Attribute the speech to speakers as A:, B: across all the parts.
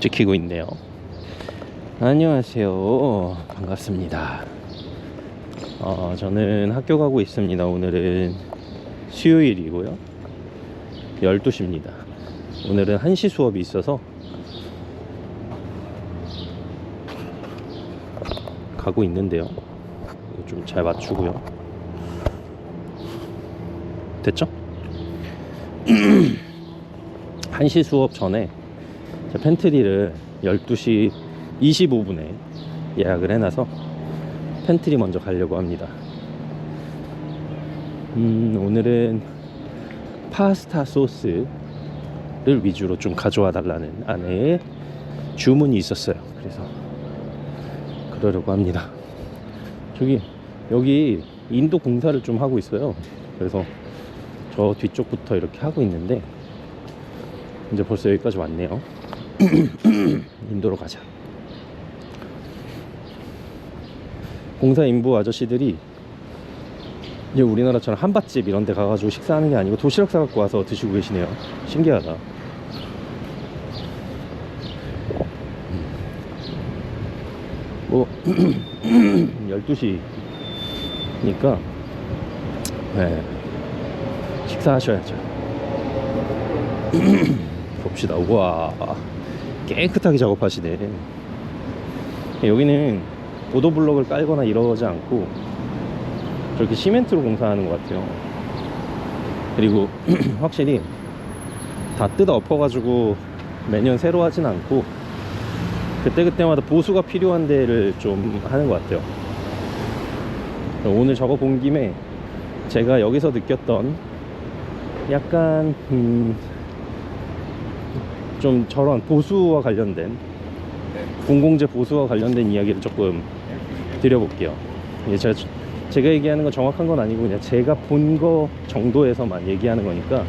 A: 찍히고 있네요. 안녕하세요. 반갑습니다. 저는 학교 가고 있습니다. 오늘은 수요일이고요. 12시입니다. 오늘은 1시 수업이 있어서 가고 있는데요. 좀 잘 맞추고요. 됐죠? 1시 수업 전에 제 팬트리를 12시 25분에 예약을 해놔서 팬트리 먼저 가려고 합니다. 오늘은 파스타 소스를 위주로 좀 가져와 달라는 아내의 주문이 있었어요. 그래서 그러려고 합니다. 여기 인도 공사를 좀 하고 있어요. 그래서 저 뒤쪽부터 이렇게 하고 있는데 이제 벌써 여기까지 왔네요. 인도로 가자. 공사 인부 아저씨들이 이제 우리나라처럼 한밭집 이런 데 가가지고 식사하는 게 아니고 도시락 사갖고 와서 드시고 계시네요. 신기하다. 뭐 12시니까 네, 식사하셔야죠. 봅시다. 우와, 깨끗하게 작업하시네. 여기는 보도블럭을 깔거나 이러지 않고 저렇게 시멘트로 공사하는 것 같아요. 그리고 확실히 다 뜯어 엎어가지고 매년 새로 하진 않고 그때그때마다 보수가 필요한 데를 좀 하는 것 같아요. 오늘 저거 본 김에 제가 여기서 느꼈던 약간 좀 저런 보수와 관련된 공공재 보수와 관련된 이야기를 조금 드려볼게요. 제가 얘기하는 건 정확한 건 아니고 그냥 제가 본 거 정도에서만 얘기하는 거니까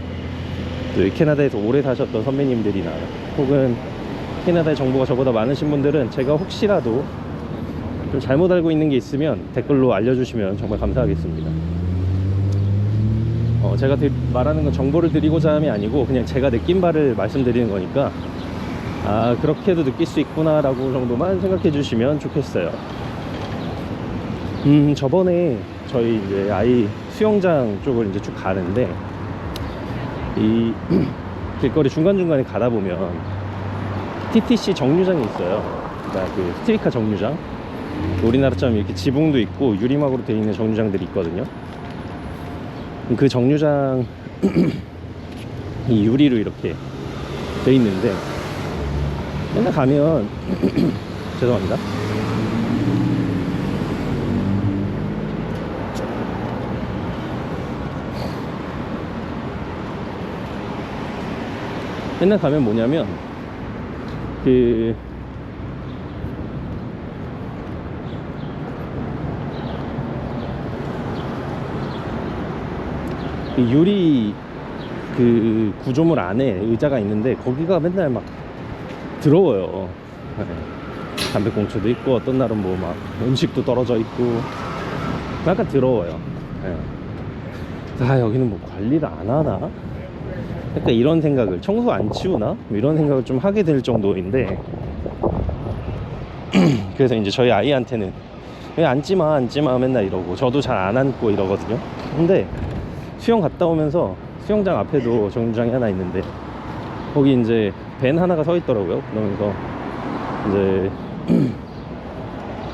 A: 또 캐나다에서 오래 사셨던 선배님들이나 혹은 캐나다의 정보가 저보다 많으신 분들은 제가 혹시라도 좀 잘못 알고 있는 게 있으면 댓글로 알려주시면 정말 감사하겠습니다. 제가 말하는 건 정보를 드리고자 함이 아니고 그냥 제가 느낀 바를 말씀드리는 거니까 그렇게도 느낄 수 있구나 라고 정도만 생각해 주시면 좋겠어요. 저번에 저희 이제 아이 수영장 쪽을 이제 쭉 가는데 이 길거리 중간중간에 가다 보면 TTC 정류장이 있어요. 그러니까 그 스트리카 정류장, 우리나라처럼 이렇게 지붕도 있고 유리막으로 되어 있는 정류장들이 있거든요. 그 정류장 이 유리로 이렇게 돼 있는데 맨날 가면 죄송합니다. 맨날 가면 뭐냐면 그 유리 그 구조물 안에 의자가 있는데 거기가 맨날 막 더러워요. 네. 담배꽁초도 있고 어떤 날은 뭐 막 음식도 떨어져 있고 약간 더러워요. 네. 여기는 뭐 관리를 안 하나? 약간 이런 생각을, 청소 안 치우나? 뭐 이런 생각을 좀 하게 될 정도인데 그래서 이제 저희 아이한테는 왜 앉지마 맨날 이러고 저도 잘 안 앉고 이러거든요. 근데 수영 갔다 오면서 수영장 앞에도 정류장이 하나 있는데 거기 이제 밴 하나가 서 있더라고요. 그러면서 이제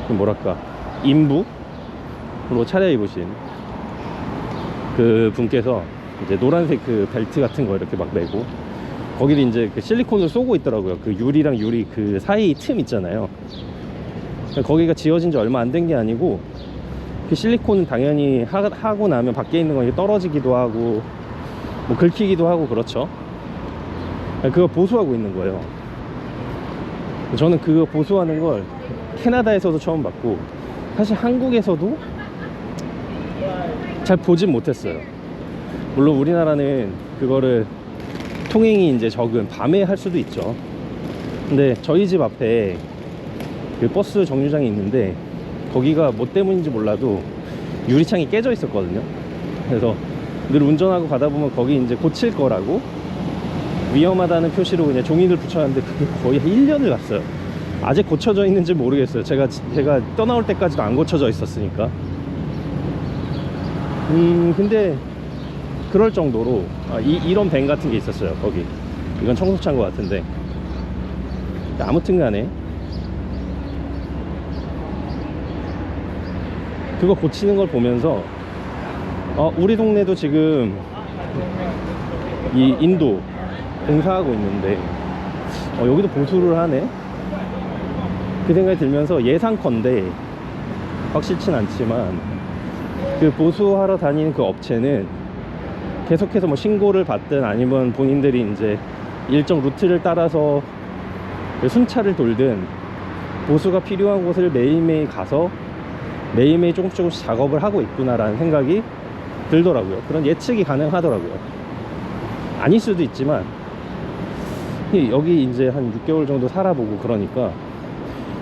A: 뭐랄까 인부로 차려입으신 그 분께서 이제 노란색 그 벨트 같은 거 이렇게 막 메고 거기를 이제 그 실리콘을 쏘고 있더라고요. 그 유리랑 유리 그 사이 틈 있잖아요. 거기가 지어진 지 얼마 안 된 게 아니고 그 실리콘은 당연히 하고 나면 밖에 있는 거 떨어지기도 하고 뭐 긁히기도 하고 그렇죠. 그거 보수하고 있는 거예요. 저는 그거 보수하는 걸 캐나다에서도 처음 봤고 사실 한국에서도 잘 보진 못했어요. 물론 우리나라는 그거를 통행이 이제 적은 밤에 할 수도 있죠. 근데 저희 집 앞에 그 버스 정류장이 있는데 거기가 뭐 때문인지 몰라도 유리창이 깨져 있었거든요. 그래서 늘 운전하고 가다 보면 거기 이제 고칠 거라고 위험하다는 표시로 그냥 종이를 붙여놨는데 그게 거의 1년을 갔어요. 아직 고쳐져 있는지 모르겠어요. 제가 떠나올 때까지도 안 고쳐져 있었으니까. 근데 그럴 정도로 이런 밴 같은 게 있었어요. 거기 이건 청소차인 것 같은데, 아무튼 간에 그거 고치는 걸 보면서 우리 동네도 지금 이 인도 공사하고 있는데 여기도 보수를 하네, 그 생각이 들면서 예상컨대, 확실치는 않지만 그 보수하러 다니는 그 업체는 계속해서 뭐 신고를 받든 아니면 본인들이 이제 일정 루트를 따라서 순찰을 돌든 보수가 필요한 곳을 매일매일 가서 매일매일 조금씩 작업을 하고 있구나라는 생각이 들더라고요. 그런 예측이 가능하더라고요. 아닐 수도 있지만 여기 이제 한 6개월 정도 살아보고 그러니까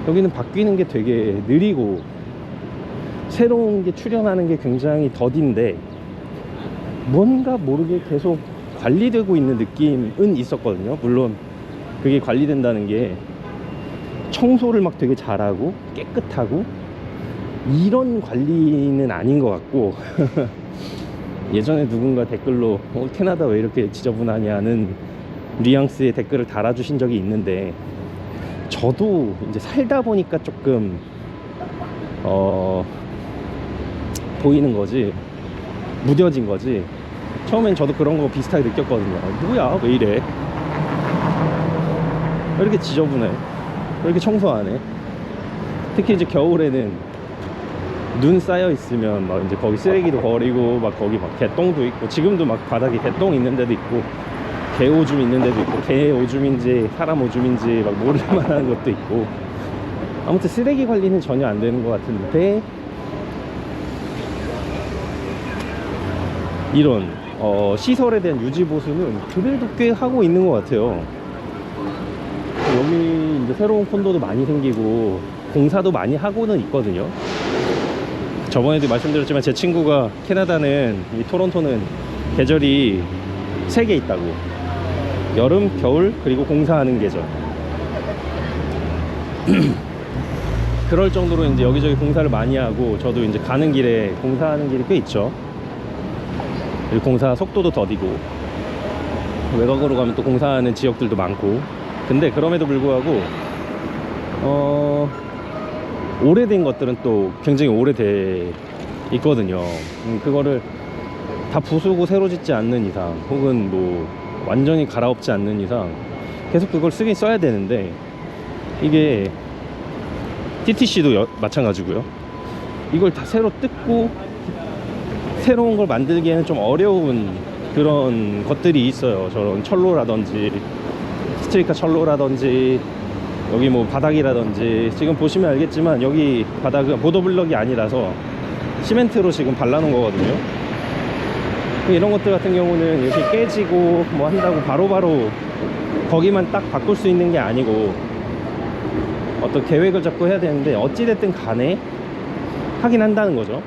A: 여기는 바뀌는 게 되게 느리고 새로운 게 출현하는 게 굉장히 더딘데 뭔가 모르게 계속 관리되고 있는 느낌은 있었거든요. 물론 그게 관리된다는 게 청소를 막 되게 잘하고 깨끗하고 이런 관리는 아닌 것 같고 예전에 누군가 댓글로 캐나다 왜 이렇게 지저분하냐는 뉘앙스의 댓글을 달아주신 적이 있는데, 저도 이제 살다 보니까 조금 보이는 거지, 무뎌진 거지. 처음엔 저도 그런 거 비슷하게 느꼈거든요. 뭐야 왜 이래, 왜 이렇게 지저분해, 왜 이렇게 청소 안 해. 특히 이제 겨울에는 눈 쌓여 있으면 막 이제 거기 쓰레기도 버리고 막 거기 막 개똥도 있고, 지금도 막 바닥에 개똥 있는 데도 있고 개 오줌 있는 데도 있고, 개 오줌인지 사람 오줌인지 막 모를 만한 것도 있고, 아무튼 쓰레기 관리는 전혀 안 되는 것 같은데 이런 시설에 대한 유지 보수는 그래도 꽤 하고 있는 것 같아요. 여기 이제 새로운 콘도도 많이 생기고 공사도 많이 하고는 있거든요. 저번에도 말씀드렸지만 제 친구가 캐나다는, 이 토론토는 계절이 3개 있다고. 여름, 겨울, 그리고 공사하는 계절. 그럴 정도로 이제 여기저기 공사를 많이 하고, 저도 이제 가는 길에 공사하는 길이 꽤 있죠. 그리고 공사 속도도 더디고, 외곽으로 가면 또 공사하는 지역들도 많고. 근데 그럼에도 불구하고 오래된 것들은 또 굉장히 오래돼 있거든요. 그거를 다 부수고 새로 짓지 않는 이상, 혹은 뭐 완전히 갈아엎지 않는 이상 계속 그걸 쓰긴 써야 되는데, 이게 TTC도 마찬가지고요. 이걸 다 새로 뜯고 새로운 걸 만들기에는 좀 어려운 그런 것들이 있어요. 저런 철로라든지 스트리카 철로라든지 여기 뭐 바닥이라든지, 지금 보시면 알겠지만 여기 바닥은 보도블럭이 아니라서 시멘트로 지금 발라놓은 거거든요. 이런 것들 같은 경우는 이렇게 깨지고 뭐 한다고 바로바로 거기만 딱 바꿀 수 있는 게 아니고 어떤 계획을 잡고 해야 되는데, 어찌됐든 간에 하긴 한다는 거죠.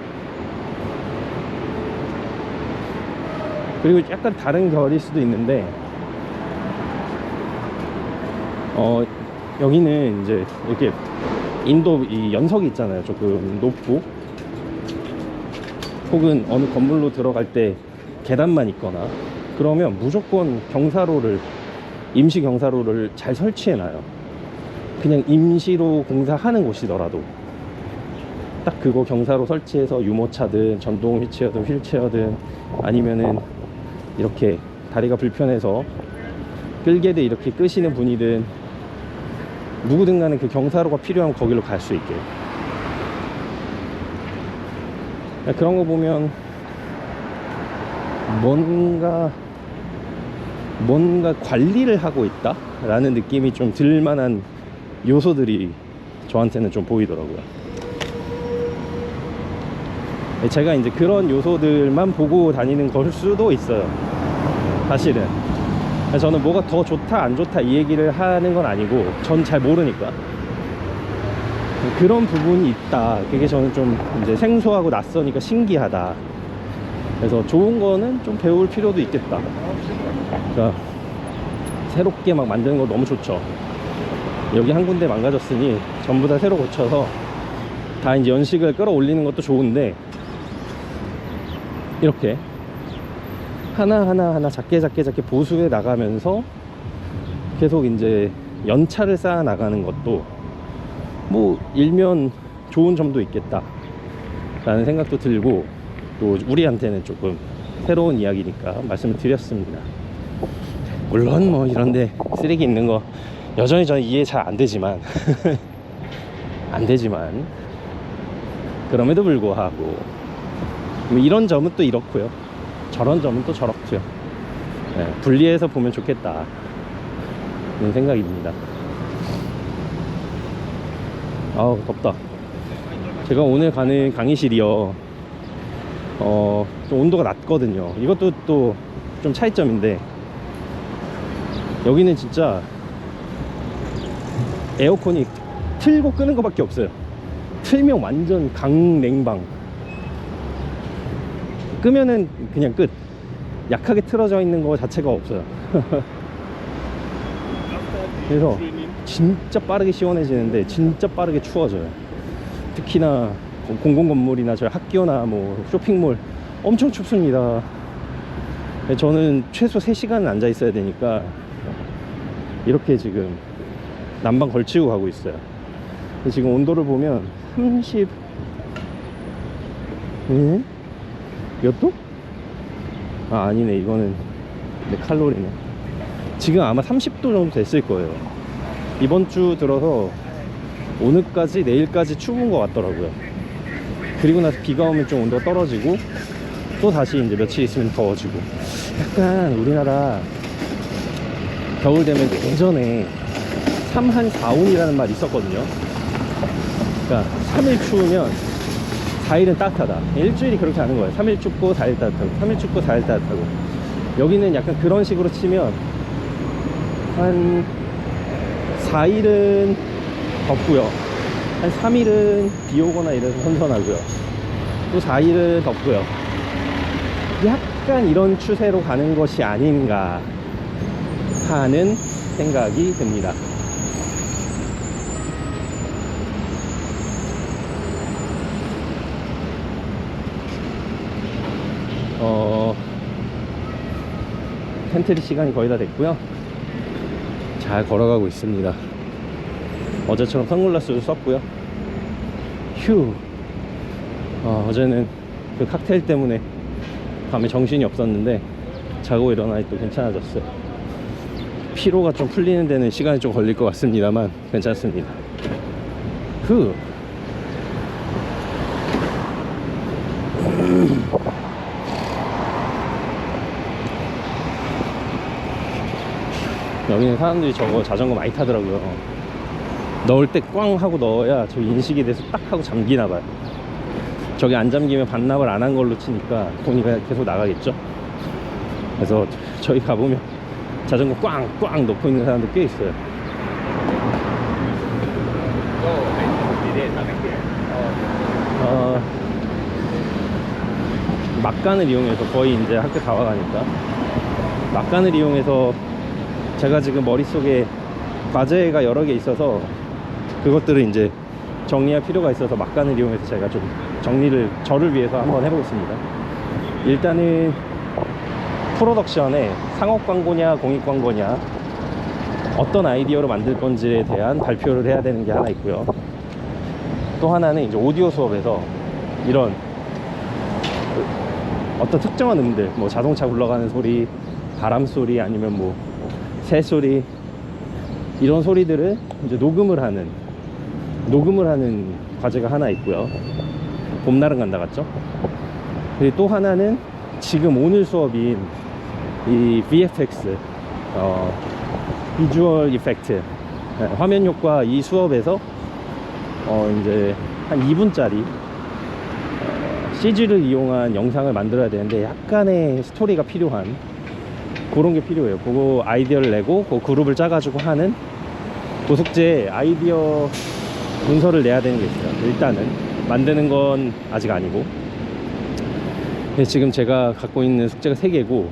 A: 그리고 약간 다른 결일 수도 있는데 여기는 이제 이렇게 인도 이 연석이 있잖아요. 조금 높고, 혹은 어느 건물로 들어갈 때 계단만 있거나 그러면 무조건 경사로를, 임시 경사로를 잘 설치해 놔요. 그냥 임시로 공사하는 곳이더라도 딱 그거 경사로 설치해서 유모차든 전동 휠체어든 아니면은 이렇게 다리가 불편해서 끌게도 이렇게 끄시는 분이든 누구든 간에 그 경사로가 필요하면 거기로 갈 수 있게. 그런 거 보면 뭔가 관리를 하고 있다 라는 느낌이 좀 들만한 요소들이 저한테는 좀 보이더라고요. 제가 이제 그런 요소들만 보고 다니는 걸 수도 있어요, 사실은. 저는 뭐가 더 좋다 안 좋다 이 얘기를 하는 건 아니고, 전 잘 모르니까. 그런 부분이 있다, 그게 저는 좀 이제 생소하고 낯서니까 신기하다. 그래서 좋은 거는 좀 배울 필요도 있겠다. 그러니까 새롭게 막 만드는 거 너무 좋죠. 여기 한 군데 망가졌으니 전부 다 새로 고쳐서 다 이제 연식을 끌어올리는 것도 좋은데, 이렇게 하나하나 작게 보수해 나가면서 계속 이제 연차를 쌓아 나가는 것도 뭐 일면 좋은 점도 있겠다 라는 생각도 들고, 또 우리한테는 조금 새로운 이야기니까 말씀을 드렸습니다. 물론 뭐 이런데 쓰레기 있는 거 여전히 저는 이해 잘 안 되지만 안 되지만 그럼에도 불구하고 뭐 이런 점은 또 이렇고요, 저런 점은 또 저렇고요. 네, 분리해서 보면 좋겠다 이런 생각입니다. 아우 덥다. 제가 오늘 가는 강의실이요, 좀 온도가 낮거든요. 이것도 또 좀 차이점인데, 여기는 진짜 에어컨이 틀고 끄는 것밖에 없어요. 틀면 완전 강냉방, 끄면은 그냥 끝. 약하게 틀어져 있는 거 자체가 없어요. 그래서 진짜 빠르게 시원해지는데 진짜 빠르게 추워져요. 특히나 공공건물이나 저희 학교나 뭐 쇼핑몰 엄청 춥습니다. 저는 최소 3시간은 앉아 있어야 되니까 이렇게 지금 난방 걸치고 가고 있어요. 지금 온도를 보면 30... 몇 도? 아 아니네, 이거는 내 칼로리네. 지금 아마 30도 정도 됐을 거예요. 이번 주 들어서 오늘까지 내일까지 추운 것 같더라고요. 그리고 나서 비가 오면 좀 온도가 떨어지고 또 다시 이제 며칠 있으면 더워지고, 약간 우리나라 겨울 되면 예전에 3한 4운이라는 말이 있었거든요. 그러니까 3일 추우면 4일은 따뜻하다. 일주일이 그렇게 하는 거예요. 3일 춥고 4일 따뜻하고, 3일 춥고 4일 따뜻하고. 여기는 약간 그런 식으로 치면 한 4일은 덥고요, 한 3일은 비 오거나 이래서 선선하고요, 또 4일은 덥고요. 약간 이런 추세로 가는 것이 아닌가 하는 생각이 듭니다. 텐트리 시간이 거의 다 됐고요. 잘 걸어가고 있습니다. 어제처럼 선글라스도 썼고요. 휴. 어제는 그 칵테일 때문에 밤에 정신이 없었는데 자고 일어나니 또 괜찮아졌어요. 피로가 좀 풀리는 데는 시간이 좀 걸릴 것 같습니다만 괜찮습니다. 휴. 여기는 사람들이 저거 자전거 많이 타더라고요. 넣을 때 꽝 하고 넣어야 저 인식이 돼서 딱 하고 잠기나봐요. 저게 안 잠기면 반납을 안 한 걸로 치니까 돈이 계속 나가겠죠. 그래서 저희 가보면 자전거 꽝꽝 넣고 있는 사람들 꽤 있어요. 막간을 이용해서, 거의 이제 학교 다 와가니까 막간을 이용해서, 제가 지금 머릿속에 과제가 여러 개 있어서 그것들을 이제 정리할 필요가 있어서 막간을 이용해서 제가 좀 정리를 저를 위해서 한번 해보겠습니다. 일단은 프로덕션에 상업 광고냐 공익 광고냐 어떤 아이디어로 만들 건지에 대한 발표를 해야 되는 게 하나 있고요. 또 하나는 이제 오디오 수업에서 이런 어떤 특정한 음들, 뭐 자동차 굴러가는 소리, 바람 소리, 아니면 뭐 새 소리, 이런 소리들을 이제 녹음을 하는 과제가 하나 있고요. 봄날은 간다 같죠? 그리고 또 하나는 지금 오늘 수업인 이 VFX, 비주얼 이펙트, 화면 효과, 이 수업에서 이제 한 2분짜리 CG를 이용한 영상을 만들어야 되는데 약간의 스토리가 필요한 그런 게 필요해요. 그거 아이디어를 내고 그 그룹을 짜가지고 하는 도속제 아이디어 문서를 내야 되는 게 있어요. 일단은 만드는 건 아직 아니고. 지금 제가 갖고 있는 숙제가 3개고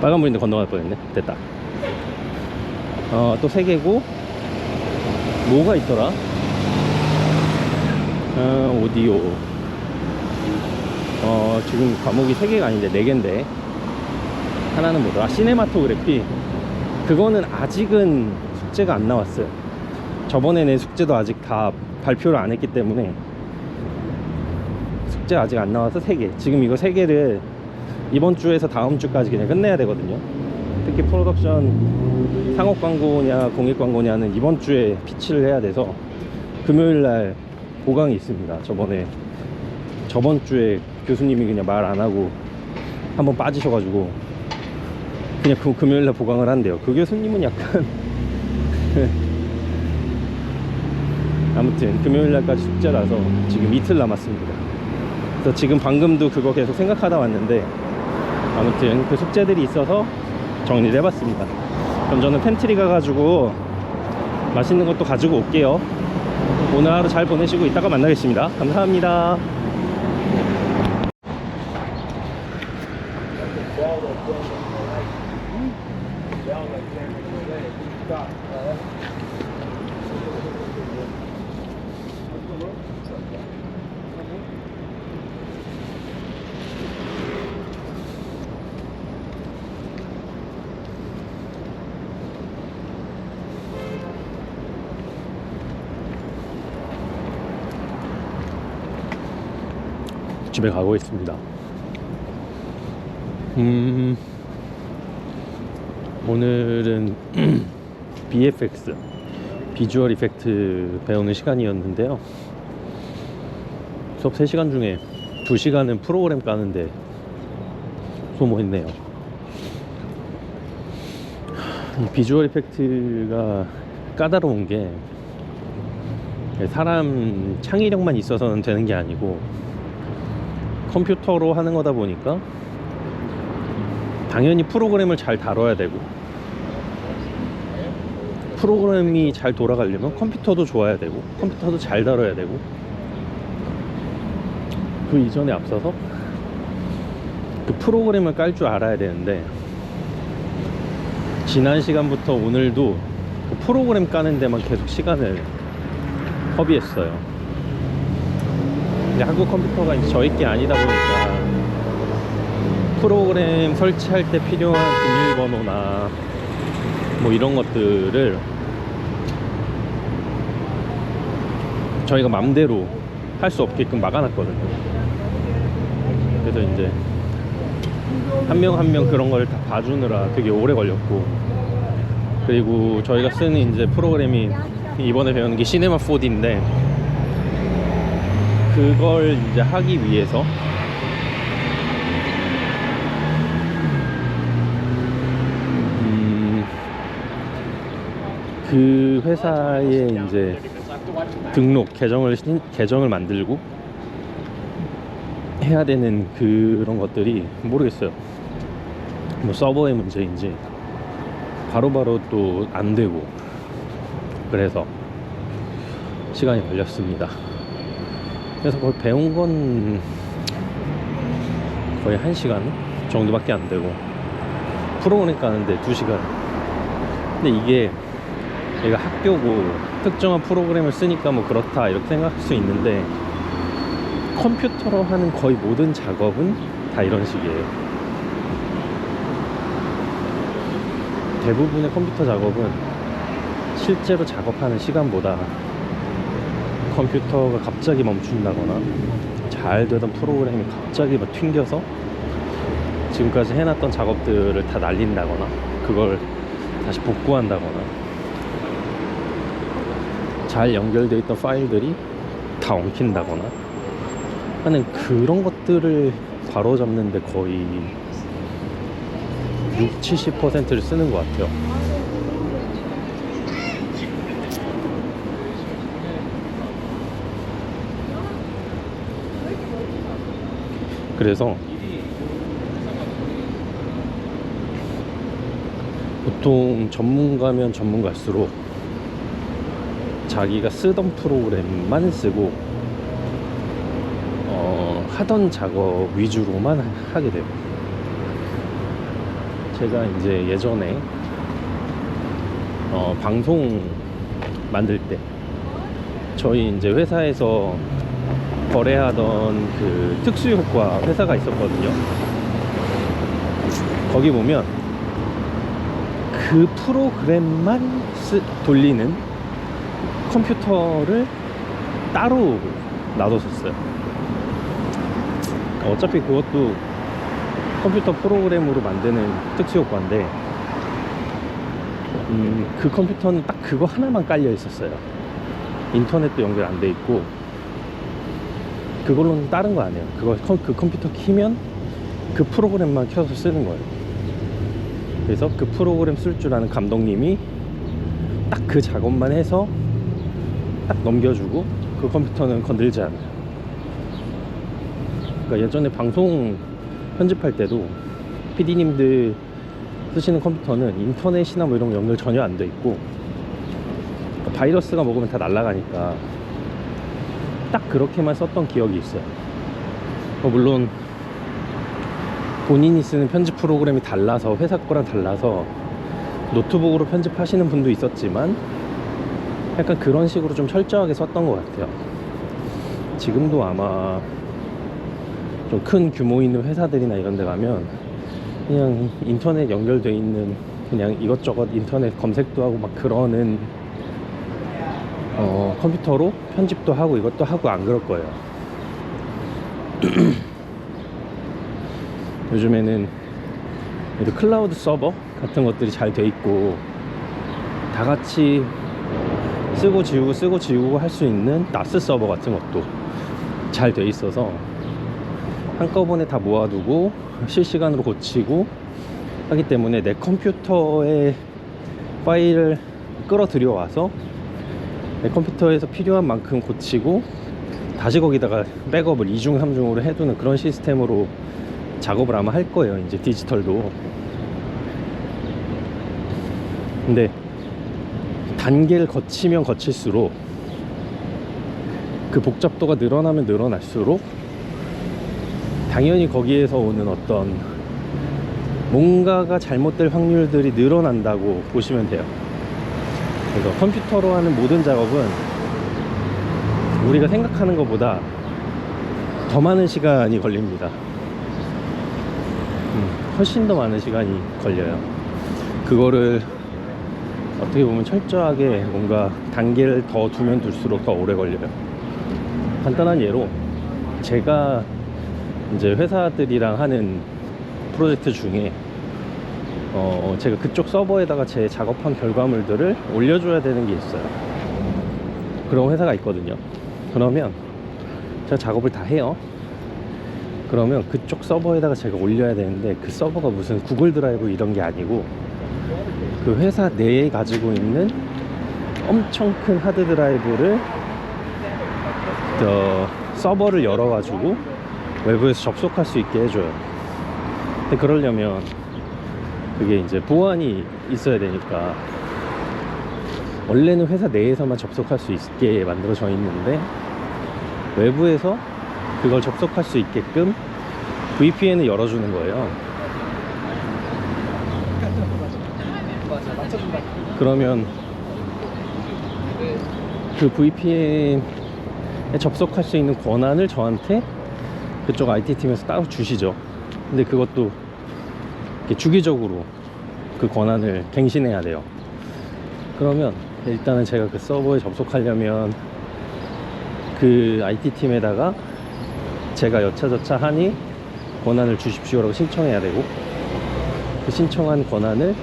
A: 빨간불인데 건너갈 뻔했네. 됐다. 또 3개고 뭐가 있더라? 오디오. 지금 과목이 3개가 아닌데 4개인데 하나는 뭐더라? 시네마토그래피. 그거는 아직은 숙제가 안 나왔어요. 저번에 내 숙제도 아직 다 발표를 안 했기 때문에 숙제가 아직 안 나와서 3개. 지금 이거 3개를 이번 주에서 다음 주까지 그냥 끝내야 되거든요. 특히 프로덕션 상업 광고냐 공익 광고냐는 이번 주에 피치를 해야 돼서 금요일날 보강이 있습니다. 저번 주에 교수님이 그냥 말 안 하고 한번 빠지셔가지고 그냥 금요일날 보강을 한대요. 그 교수님은 약간 아무튼 금요일날까지 숙제라서 지금 이틀 남았습니다. 그래서 지금 방금도 그거 계속 생각하다 왔는데 아무튼 그 숙제들이 있어서 정리를 해봤습니다. 그럼 저는 팬트리 가가지고 맛있는 것도 가지고 올게요. 오늘 하루 잘 보내시고 이따가 만나겠습니다. 감사합니다. 집에 가고 있습니다. 오늘은 BFX 비주얼 이펙트 배우는 시간이었는데요. 수업 3시간 중에 2시간은 프로그램 까는데 소모했네요. 이 비주얼 이펙트가 까다로운 게 사람 창의력만 있어서는 되는 게 아니고 컴퓨터로 하는 거다 보니까 당연히 프로그램을 잘 다뤄야 되고 프로그램이 잘 돌아가려면 컴퓨터도 좋아야 되고 컴퓨터도 잘 다뤄야 되고 그 이전에 앞서서 그 프로그램을 깔 줄 알아야 되는데 지난 시간부터 오늘도 그 프로그램 까는 데만 계속 시간을 허비했어요. 한국 컴퓨터가 이제 저희 게 아니다 보니까 프로그램 설치할 때 필요한 비밀번호나 뭐 이런 것들을 저희가 맘대로 할 수 없게끔 막아놨거든요. 그래서 이제 한 명 한 명 그런 걸 다 봐주느라 되게 오래 걸렸고, 그리고 저희가 쓰는 이제 프로그램이 이번에 배우는 게 시네마 4D인데 그걸 이제 하기 위해서 그 회사에 이제 등록 계정을 만들고 해야 되는 그런 것들이 모르겠어요. 뭐 서버의 문제인지 바로바로 또 안 되고, 그래서 시간이 걸렸습니다. 그래서 거의 배운 건 거의 1시간 정도밖에 안 되고 프로그램 까는데 2시간. 근데 이게 얘가 학교고 특정한 프로그램을 쓰니까 뭐 그렇다 이렇게 생각할 수 있는데 컴퓨터로 하는 거의 모든 작업은 다 이런 식이에요. 대부분의 컴퓨터 작업은 실제로 작업하는 시간보다 컴퓨터가 갑자기 멈춘다거나 잘 되던 프로그램이 갑자기 막 튕겨서 지금까지 해놨던 작업들을 다 날린다거나 그걸 다시 복구한다거나 잘 연결되어 있던 파일들이 다 엉킨다거나 하는 그런 것들을 바로잡는데 거의 60-70%를 쓰는 것 같아요. 그래서 보통 전문가면 전문가일수록 자기가 쓰던 프로그램만 쓰고 하던 작업 위주로만 하게 돼요. 제가 이제 예전에 방송 만들 때 저희 이제 회사에서 거래하던 그 특수효과 회사가 있었거든요. 거기 보면 그 프로그램만 돌리는 컴퓨터를 따로 놔뒀었어요. 어차피 그것도 컴퓨터 프로그램으로 만드는 특수효과인데 그 컴퓨터는 딱 그거 하나만 깔려 있었어요. 인터넷도 연결 안 돼 있고 그걸로는 다른 거 안 해요. 그 컴퓨터 키면 그 프로그램만 켜서 쓰는 거예요. 그래서 그 프로그램 쓸 줄 아는 감독님이 딱 그 작업만 해서 딱 넘겨주고 그 컴퓨터는 건들지 않아요. 그러니까 예전에 방송 편집할 때도 PD님들 쓰시는 컴퓨터는 인터넷이나 뭐 이런 거 연결 전혀 안 돼 있고 그러니까 바이러스가 먹으면 다 날아가니까 딱 그렇게만 썼던 기억이 있어요. 물론 본인이 쓰는 편집 프로그램이 달라서 회사 거랑 달라서 노트북으로 편집하시는 분도 있었지만 약간 그런 식으로 좀 철저하게 썼던 것 같아요. 지금도 아마 좀 큰 규모 있는 회사들이나 이런 데 가면 그냥 인터넷 연결돼 있는 그냥 이것저것 인터넷 검색도 하고 막 그러는 컴퓨터로 편집도 하고 이것도 하고 안 그럴 거예요. 요즘에는 클라우드 서버 같은 것들이 잘 돼 있고 다 같이 쓰고 지우고 할 수 있는 나스 서버 같은 것도 잘 돼 있어서 한꺼번에 다 모아두고 실시간으로 고치고 하기 때문에 내 컴퓨터에 파일을 끌어들여 와서 내 컴퓨터에서 필요한 만큼 고치고 다시 거기다가 백업을 2중 3중으로 해두는 그런 시스템으로 작업을 아마 할 거예요. 이제 디지털도. 근데 단계를 거치면 거칠수록 그 복잡도가 늘어나면 늘어날수록 당연히 거기에서 오는 어떤 뭔가가 잘못될 확률들이 늘어난다고 보시면 돼요. 그래서 컴퓨터로 하는 모든 작업은 우리가 생각하는 것보다 더 많은 시간이 걸립니다. 훨씬 더 많은 시간이 걸려요. 그거를 어떻게 보면 철저하게 뭔가 단계를 더 두면 둘수록 더 오래 걸려요. 간단한 예로 제가 이제 회사들이랑 하는 프로젝트 중에 제가 그쪽 서버에다가 제 작업한 결과물들을 올려줘야 되는 게 있어요. 그런 회사가 있거든요. 그러면 제가 작업을 다 해요. 그러면 그쪽 서버에다가 제가 올려야 되는데 그 서버가 무슨 구글 드라이브 이런 게 아니고 그 회사 내에 가지고 있는 엄청 큰 하드 드라이브를 서버를 열어가지고 외부에서 접속할 수 있게 해줘요. 근데 그러려면 그게 이제 보안이 있어야 되니까 원래는 회사 내에서만 접속할 수 있게 만들어져 있는데 외부에서 그걸 접속할 수 있게끔 VPN을 열어주는 거예요. 그러면 그 VPN에 접속할 수 있는 권한을 저한테 그쪽 IT팀에서 따로 주시죠. 근데 그것도 주기적으로 그 권한을 갱신해야 돼요. 그러면 일단은 제가 그 서버에 접속하려면 그 IT팀에다가 제가 여차저차 하니 권한을 주십시오라고 신청해야 되고 그 신청한 권한을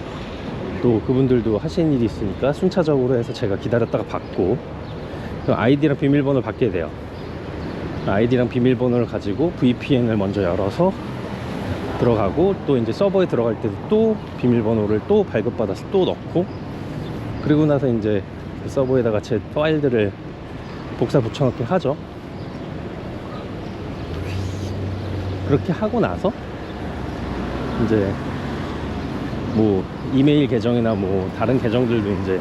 A: 또 그분들도 하시는 일이 있으니까 순차적으로 해서 제가 기다렸다가 받고 그 아이디랑 비밀번호를 받게 돼요. 아이디랑 비밀번호를 가지고 VPN을 먼저 열어서 들어가고 또 이제 서버에 들어갈 때도 또 비밀번호를 또 발급받아서 또 넣고 그리고 나서 이제 그 서버에다가 제 파일들을 복사 붙여넣기 하죠. 그렇게 하고 나서 이제 뭐 이메일 계정이나 뭐 다른 계정들도 이제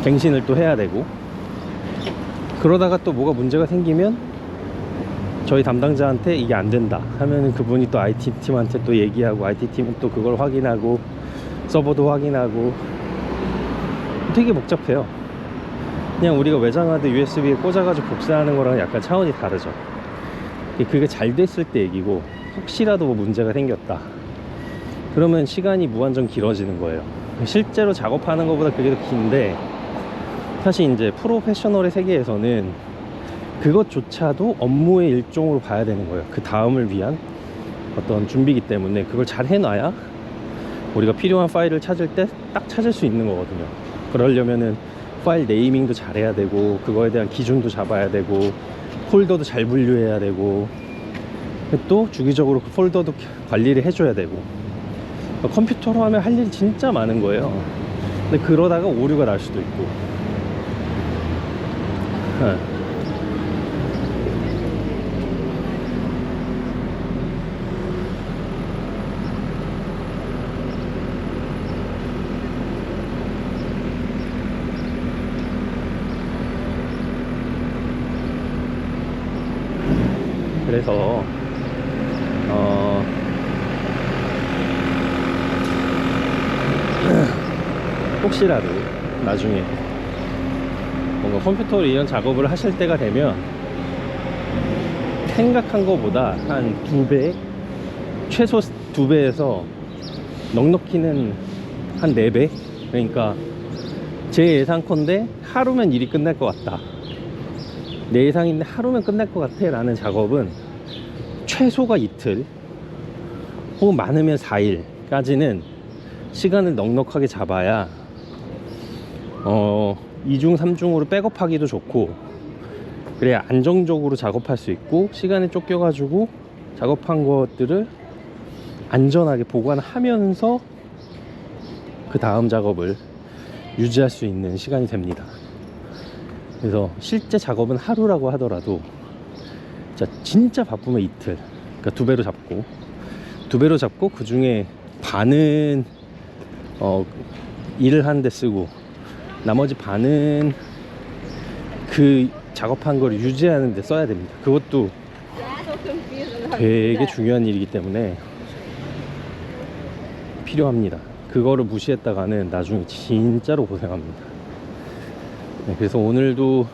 A: 갱신을 또 해야 되고, 그러다가 또 뭐가 문제가 생기면 저희 담당자한테 이게 안 된다 하면은 그분이 또 IT팀한테 또 얘기하고, IT팀은 또 그걸 확인하고, 서버도 확인하고, 되게 복잡해요. 그냥 우리가 외장하드 USB에 꽂아가지고 복사하는 거랑 약간 차원이 다르죠. 그게 잘 됐을 때 얘기고, 혹시라도 뭐 문제가 생겼다 그러면 시간이 무한정 길어지는 거예요. 실제로 작업하는 것보다 그게 더 긴데, 사실 이제 프로페셔널의 세계에서는 그것조차도 업무의 일종으로 봐야 되는 거예요. 그 다음을 위한 어떤 준비이기 때문에 그걸 잘 해놔야 우리가 필요한 파일을 찾을 때 딱 찾을 수 있는 거거든요. 그러려면은 파일 네이밍도 잘해야 되고, 그거에 대한 기준도 잡아야 되고, 폴더도 잘 분류해야 되고, 또 주기적으로 그 폴더도 관리를 해줘야 되고, 컴퓨터로 하면 할 일이 진짜 많은 거예요. 근데 그러다가 오류가 날 수도 있고. 그래서 혹시라도 나중에 뭔가 컴퓨터로 이런 작업을 하실 때가 되면 생각한 것보다 한 2배, 최소 2배에서 넉넉히는 한 4배. 그러니까 제 예상컨대 하루면 일이 끝날 것 같다, 내 예상인데 하루면 끝날 것 같아 라는 작업은 최소가 이틀 혹은 많으면 4일까지는 시간을 넉넉하게 잡아야 2중 3중으로 백업하기도 좋고, 그래야 안정적으로 작업할 수 있고, 시간에 쫓겨가지고 작업한 것들을 안전하게 보관하면서 그 다음 작업을 유지할 수 있는 시간이 됩니다. 그래서 실제 작업은 하루라고 하더라도 진짜 바쁘면 이틀, 그러니까 2배로 잡고 그 중에 반은 일을 하는데 쓰고, 나머지 반은 그 작업한 걸 유지하는 데 써야 됩니다. 그것도 되게 중요한 일이기 때문에 필요합니다. 그거를 무시했다가는 나중에 진짜로 고생합니다. 네, 그래서 오늘도